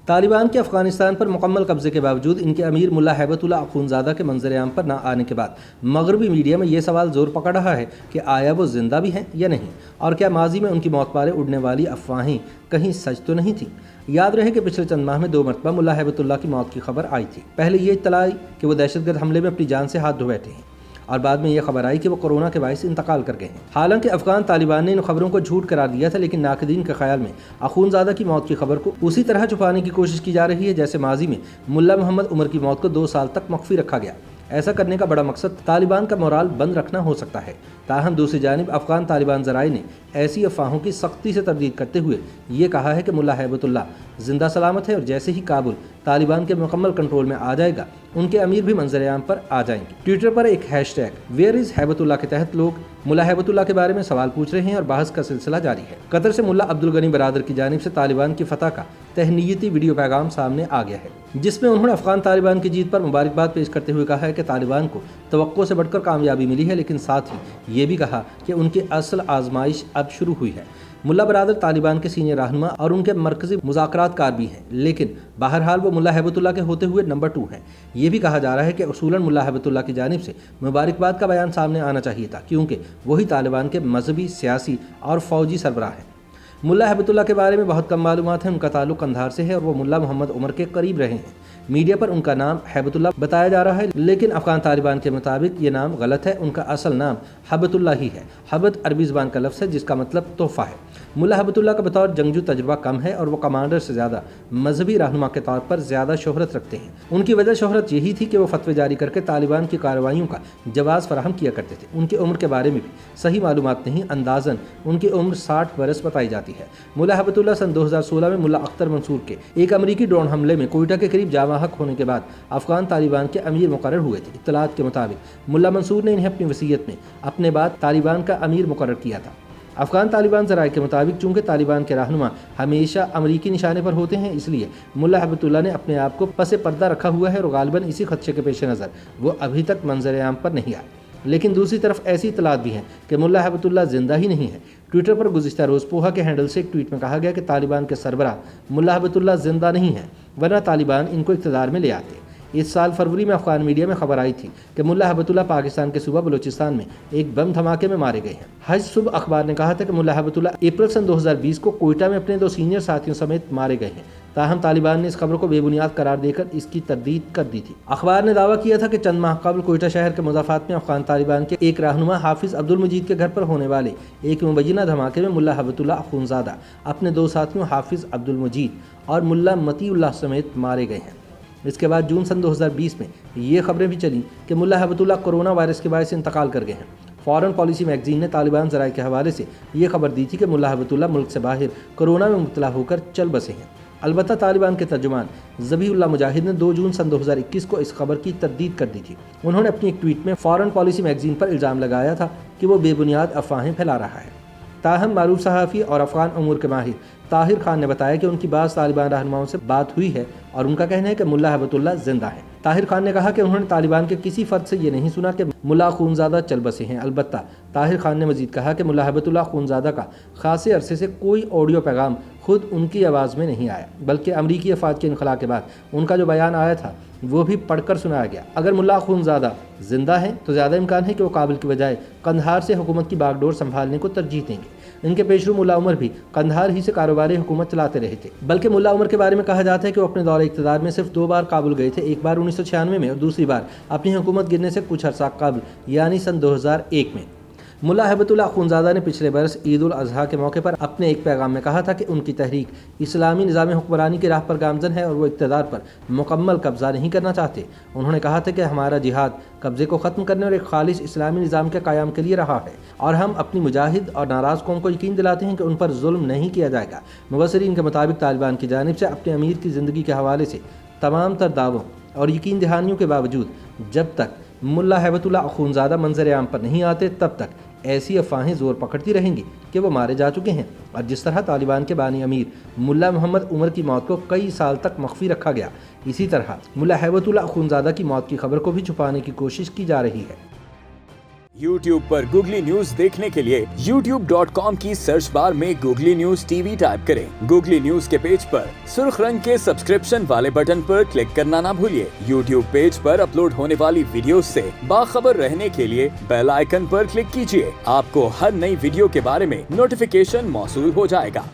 तालिबान के अफगानिस्तान पर मुकम्मल कब्जे के बावजूद इनके अमीर मुल्ला हैबतुल्लाह अखूनज़ादा के मंजर-ए-आम पर न आने के बाद मगरबी मीडिया में ये सवाल जोर पकड़ रहा है कि आया वो जिंदा भी हैं या नहीं, और क्या माजी में उनकी मौत बारे उड़ने वाली अफवाहें कहीं सच तो नहीं थी। याद रहे कि पिछले चंद माह में 2 मरतबा मुल्ला हैबतुल्लाह की मौत की खबर आई थी। पहले ये इत्तला आई कि वो दहशतगर्द हमले में अपनी जान से हाथ धो बैठे हैं, और बाद में यह खबर आई कि वो कोरोना के बायस इंतकाल कर गए हैं। हालांकि अफगान तालिबान ने इन खबरों को झूठ करार दिया था, लेकिन नाक़दीन के ख्याल में अखूनज़ादा की मौत की खबर को उसी तरह छुपाने की कोशिश की जा रही है जैसे माजी में मुल्ला मोहम्मद उमर की मौत को 2 साल तक मख्फी रखा गया। ऐसा करने का बड़ा मकसद तालिबान का मोराल बंद रखना हो सकता है। ताहम दूसरी जानिब अफगान तालिबान ज़राए ने ऐसी अफवाहों की सख्ती से तरदीद करते हुए ये कहा है कि मुल्ला हैबतुल्लाह जिंदा सलामत है, और जैसे ही काबुल तालिबान के मुकम्मल कंट्रोल में आ जाएगा उनके अमीर भी मंजर-ए-आम पर आ जाएंगे। ट्विटर पर एक हैशटैग वेयर इज़ हैबतुल्लाह के तहत लोग मुल्ला हैबतुल्लाह के बारे में सवाल पूछ रहे हैं और बहस का सिलसिला जारी है। कतर से मुल्ला अब्दुल गनी बरादर की जानिब से तालिबान की फतह का तहनीती वीडियो पैगाम सामने आ गया है, जिसमें उन्होंने अफगान तालिबान की जीत पर मुबारकबाद पेश करते हुए कहा है कि तालिबान को तवक्को से बढ़कर कामयाबी मिली है, लेकिन साथ ही ये भी कहा कि उनकी असल आजमाइश अब शुरू हुई है। मुल्ला बरादर तालिबान के सीनियर रहनुमा और उनके मरकजी मुज़ाकरातकार भी हैं, लेकिन बहरहाल वो मुल्ला हैबतुल्लाह के होते हुए नंबर 2 हैं। ये भी कहा जा रहा है कि उसूलन मुल्ला हैबतुल्लाह की जानिब से मुबारकबाद का बयान सामने आना चाहिए था, क्योंकि वही तालिबान के मजहबी, सियासी और फौजी सरबराह हैं। मुल्ला हैबतुल्लाह के बारे में बहुत कम मालूमात हैं। उनका ताल्लुक कंधार से है और वो मुल्ला मोहम्मद उमर के करीब रहे हैं। मीडिया पर उनका नाम हैबतुल्लाह बताया जा रहा है, लेकिन अफगान तालिबान के मुताबिक ये नाम गलत है। उनका असल नाम हबतुल्लाह ही है। हबत अरबी ज़बान का लफ्ज़ है जिसका मतलब तोहफ़ा है। मुल्ला हबतुल्लाह का बतौर जंगजू तजुर्बा कम है और वो कमांडर से ज़्यादा मजहबी रहनुमा के तौर पर ज़्यादा शोहरत रखते हैं। उनकी वजह शोहरत यही थी कि वो फतवे जारी करके तालिबान की कार्रवाइयों का जवाज़ फराहम किया करते थे। उनकी उम्र के बारे में भी सही मालूमात नहीं, अंदाज़न उनकी उम्र 60 बरस बताई जाती है। मुल्ला हबतुल्लाह सन 2016 में मुल्ला अख्तर मंसूर के एक अमरीकी ड्रोन हमले में कोयटा के करीब जावाहक होने के बाद अफगान तालिबान के अमीर मुकर्रर हुए थे। इत्तलात के मुताबिक मुल्ला मंसूर ने इन्हें अपनी वसीयत में अपने बाद तालिबान का अमीर मुकर्रर किया था। अफगान तालिबान ज़राए के मुताबिक चूँकि तालिबान के रहनुमा हमेशा अमरीकी निशाने पर होते हैं, इसलिए मुल्ला हबतुल्लाह ने अपने आप को पसे पर्दा रखा हुआ है और गालिबन इसी खदशे के पेश नज़र वो अभी तक मंजर-ए-आम पर नहीं आए। लेकिन दूसरी तरफ ऐसी इत्तलात भी हैं कि मुल्ला हबतुल्लाह जिंदा ही नहीं है। ट्विटर पर गुज़िश्ता रोज़ पोहा के हैंडल से एक ट्वीट में कहा गया कि तालिबान के सरबराह मुल्ला हबतुल्लाह जिंदा नहीं है, वरना तालिबान इनको इक़्तिदार में ले आते। इस साल फरवरी में अफगान मीडिया में खबर आई थी कि मुल्ला हबतुल्लाह पाकिस्तान के सूबा बलूचिस्तान में एक बम धमाके में मारे गए हैं। हज सुबह अखबार ने कहा था कि मुल्ला हबतुल्लाह अप्रैल सन 2020 को कोयटा में अपने 2 सीनियर साथियों समेत मारे गए हैं। ताहम तालिबान ने इस खबर को बेबुनियाद करार देकर इसकी तरदीद कर दी थी। अखबार ने दावा किया था कि चंद माह कबल कोयटा शहर के मुज़ाफ़ात में अफगान तालिबान के एक रहनुमा हाफिज़ अब्दुल मजीद के घर पर होने वाले एक मुबैना धमाके में मुल्ला हबतुल्लाह अखूनज़ादा अपने 2 साथियों हाफिज़ अब्दुल मजीद और मुल्ला मतीउल्लाह समेत मारे गए हैं। इसके बाद जून सन 2020 में ये खबरें भी चलीं कि मुल्ला हबतुल्लाह कोरोना वायरस के बायस इंतकाल कर गए हैं। फॉरेन पॉलिसी मैगजीन ने तालिबान ज़राए के हवाले से ये खबर दी थी कि मुल्ला हबतुल्लाह मुल्क से बाहर कोरोना में मुब्तला होकर चल बसे हैं। अलबत्ता तालिबान के तर्जुमान ज़बीहुल्लाह मुजाहिद ने 2 जून सन 2021 को इस खबर की तरदीद कर दी थी। उन्होंने अपनी एक ट्वीट में फॉरेन पॉलिसी मैगजीन पर इल्ज़ाम लगाया था कि वो बेबुनियाद अफवाहें फैला रहा है। ताहम मारूफ सहाफ़ी और अफगान उमूर के माहिर ताहिर खान ने बताया कि उनकी बाज़ तालिबान रहनुमाओं से बात हुई है और उनका कहना है कि मुल्ला हबतुल्लाह जिंदा है। ताहिर खान ने कहा कि उन्होंने तालिबान के किसी फ़र्द से ये नहीं सुना कि मुल्ला अखूनज़ादा चल बसे हैं। अलबत्ता ताहिर खान ने मजीद कहा कि मुल्ला हबतुल्लाह अखूनज़ादा का खासे अरसे से कोई ऑडियो पैगाम खुद उनकी आवाज़ में नहीं आया, बल्कि अमरीकी अफवाज के इनखला के बाद उनका जो बयान आया था वो भी पढ़कर सुनाया गया। अगर मुल्ला अखूनज़ादा जिंदा हैं तो ज़्यादा इम्कान है कि वो काबिल की बजाय कंधार से हुकूमत की बागडोर संभालने को तरजीह देंगे। इनके पेशरू मुल्ला उमर भी कंधार ही से कारोबारी हुकूमत चलाते रहे थे। बल्कि मुल्ला उमर के बारे में कहा जाता है कि वो अपने दौरे इक़्तिदार में सिर्फ 2 बार काबुल गए थे, एक बार 1996 में और दूसरी बार अपनी हुकूमत गिरने से कुछ अर्सा कबल यानी सन 2001 में। मुल्ला हबतुल्लाह अखूनज़ादा ने पिछले बरस ईद उल अज़हा के मौके पर अपने एक पैगाम में कहा था कि उनकी तहरीक इस्लामी निज़ाम हुक्मरानी की राह पर गामज़न है और वो इक़्तिदार पर मुकम्मल कब्ज़ा नहीं करना चाहते। उन्होंने कहा था कि हमारा जिहाद कब्ज़े को ख़त्म करने और एक खालिस इस्लामी निज़ाम के क़याम के लिए रहा है और हम अपनी मुजाहिद और नाराज़ कौम को यकीन दिलाते हैं कि उन पर जुल्म नहीं किया जाएगा। मुबस्सिरीन के मुताबिक तालिबान की जानिब से अपने अमीर की ज़िंदगी के हवाले से तमाम तर दावों और यकीन दहानियों के बावजूद जब तक मुल्ला हैबतुल्लाह अखूनज़ादा मंजर-ए-आम पर नहीं आते तब तक ऐसी अफवाहें ज़ोर पकड़ती रहेंगी कि वो मारे जा चुके हैं। और जिस तरह तालिबान के बानी अमीर मुल्ला मोहम्मद उमर की मौत को कई साल तक मख्फी रखा गया, इसी तरह मुल्ला हैबतुल्लाह अखूनज़ादा की मौत की खबर को भी छुपाने की कोशिश की जा रही है। YouTube पर गूगली न्यूज देखने के लिए youtube.com की सर्च बार में गूगली न्यूज टीवी टाइप करें। गूगली न्यूज के पेज पर सुर्ख रंग के सब्सक्रिप्शन वाले बटन पर क्लिक करना ना भूलिए। YouTube पेज पर अपलोड होने वाली वीडियोस से बाखबर रहने के लिए बेल आइकन पर क्लिक कीजिए। आपको हर नई वीडियो के बारे में नोटिफिकेशन मौसूल हो जाएगा।